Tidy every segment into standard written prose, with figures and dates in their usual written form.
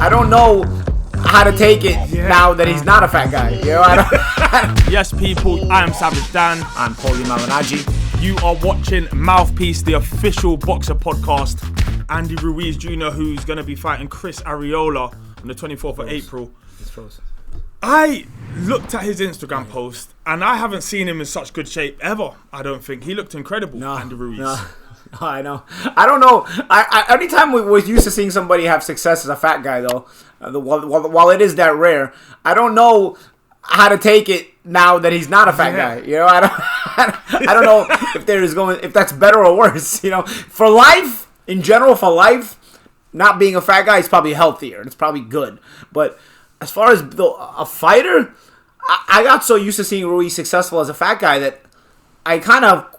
I don't know how to take it now that he's not a fat guy. You know, Yes, people, I am Savage Dan. I'm Paulie Malignaggi. You are watching Mouthpiece, the official boxer podcast. Andy Ruiz Jr., who's going to be fighting Chris Arreola on the 24th of April. I looked at his Instagram post, and I haven't seen him in such good shape ever, I don't think. He looked incredible, Andy Ruiz. No, I know. I don't know. Anytime we're used to seeing somebody have success as a fat guy, though, while it is that rare, I don't know how to take it now that he's not a fat guy. You know, I don't know if that's better or worse. You know, for life in general, not being a fat guy is probably healthier. It's probably good. But as far as a fighter, I got so used to seeing Ruiz successful as a fat guy that I kind of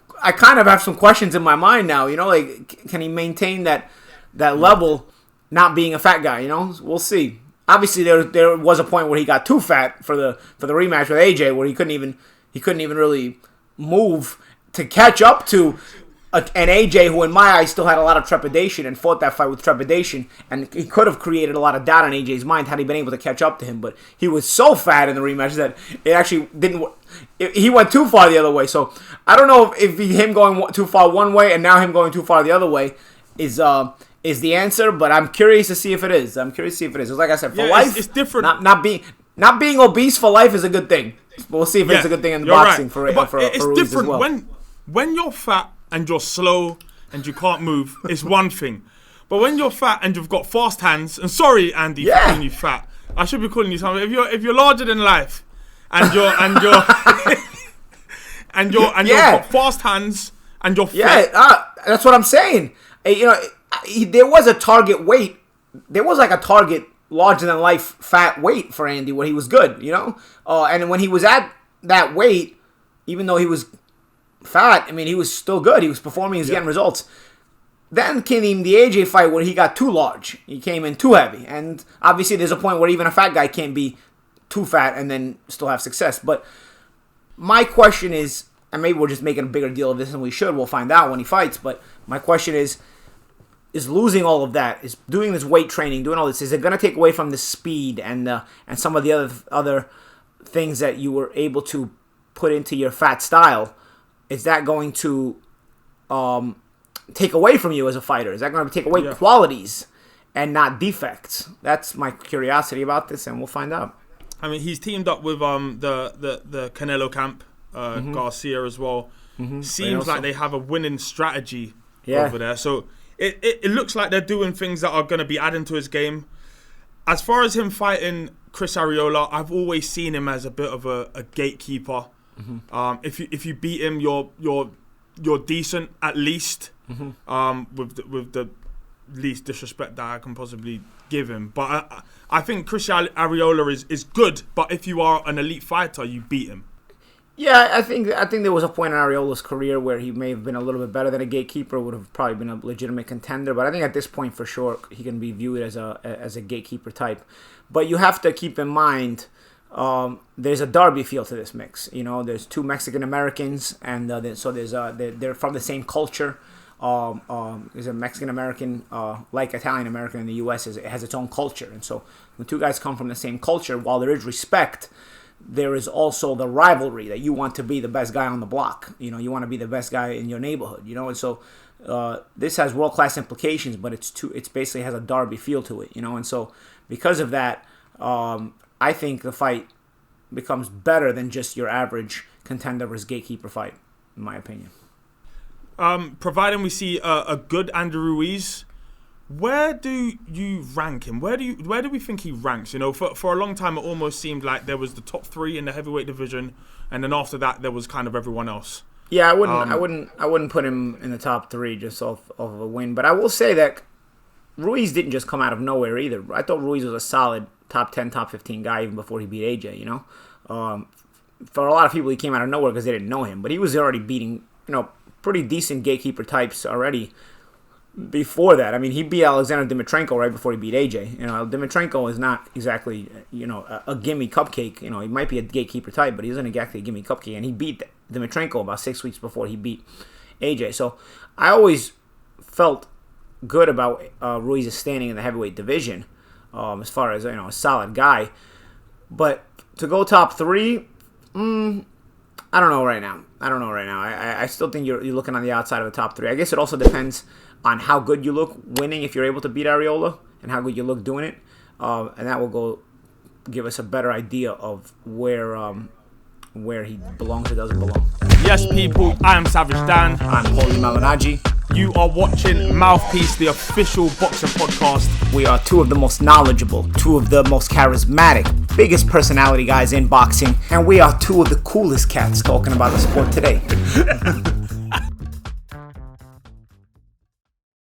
have some questions in my mind now. You know, like, can he maintain that level, not being a fat guy? You know, we'll see. Obviously, there was a point where he got too fat for the rematch with AJ, where he couldn't even really move to catch up to an AJ who, in my eyes, still had a lot of trepidation and fought that fight with trepidation, and he could have created a lot of doubt in AJ's mind had he been able to catch up to him. But he was so fat in the rematch that it actually didn't. He went too far the other way. So I don't know if him going too far one way and now him going too far the other way is the answer. But I'm curious to see if it is. Like I said, for life, it's different. Not being obese for life is a good thing. We'll see if it's a good thing in boxing for it's Ruiz different as well. When you're fat and you're slow and you can't move, it's one thing. But when you're fat and you've got fast hands, and sorry, Andy, for calling you fat, I should be calling you something. If you're larger than life, and you're you've got fast hands and you're fit, that's what I'm saying. You know, there was a target weight. There was like a target larger than life fat weight for Andy where he was good. You know, and when he was at that weight, even though he was fat, I mean, he was still good. He was performing. He was getting results. Then came the AJ fight where he got too large. He came in too heavy. And obviously there's a point where even a fat guy can't be too fat and then still have success. But my question is, and maybe we're just making a bigger deal of this than we should. We'll find out when he fights. But my question is losing all of that, is doing this weight training, doing all this, is it going to take away from the speed and some of the other things that you were able to put into your fat style? Is that going to take away from you as a fighter? Is that going to take away qualities and not defects? That's my curiosity about this, and we'll find out. I mean, he's teamed up with the Canelo camp, Garcia as well. Seems like they have a winning strategy over there. So it looks like they're doing things that are going to be adding to his game. As far as him fighting Chris Arreola, I've always seen him as a bit of a gatekeeper. If you beat him, you're decent at least. With the least disrespect that I can possibly give him. But I think Chris Arreola is good. But if you are an elite fighter, you beat him. Yeah, I think there was a point in Arreola's career where he may have been a little bit better than a gatekeeper, would have probably been a legitimate contender. But I think at this point, for sure, he can be viewed as a gatekeeper type. But you have to keep in mind, there's a derby feel to this mix. You know, there's two Mexican Americans, and so they're from the same culture. There's a Mexican American, like Italian American in the U.S., it has its own culture, and so when two guys come from the same culture, while there is respect, there is also the rivalry that you want to be the best guy on the block. You know, you want to be the best guy in your neighborhood. You know, and so this has world class implications, but it's basically has a derby feel to it. You know, and so because of that, I think the fight becomes better than just your average contender versus gatekeeper fight, in my opinion. Providing we see a good Andy Ruiz, where do you rank him? Where do we think he ranks? You know, for a long time it almost seemed like there was the top three in the heavyweight division, and then after that there was kind of everyone else. Yeah, I wouldn't put him in the top three just off of a win. But I will say that Ruiz didn't just come out of nowhere either. I thought Ruiz was a solid top 10, top 15 guy even before he beat AJ. You know, for a lot of people he came out of nowhere because they didn't know him, but he was already beating pretty decent gatekeeper types already before that. I mean, he beat Alexander Dimitrenko right before he beat AJ. You know, Dimitrenko is not exactly, a gimme cupcake. You know, he might be a gatekeeper type, but he isn't exactly a gimme cupcake. And he beat Dimitrenko about 6 weeks before he beat AJ. So I always felt good about Ruiz's standing in the heavyweight division. as far as, a solid guy. But to go top 3, I don't know right now. I still think you're looking on the outside of the top 3. I guess it also depends on how good you look winning, if you're able to beat Arreola, and how good you look doing it. And that will give us a better idea of where he belongs or doesn't belong. Yes, people, I am Savage Dan. I'm Paulie Malignaggi. You are watching Mouthpiece, the official boxing podcast. We are 2 of the most knowledgeable, 2 of the most charismatic, biggest personality guys in boxing, and we are 2 of the coolest cats talking about the sport today.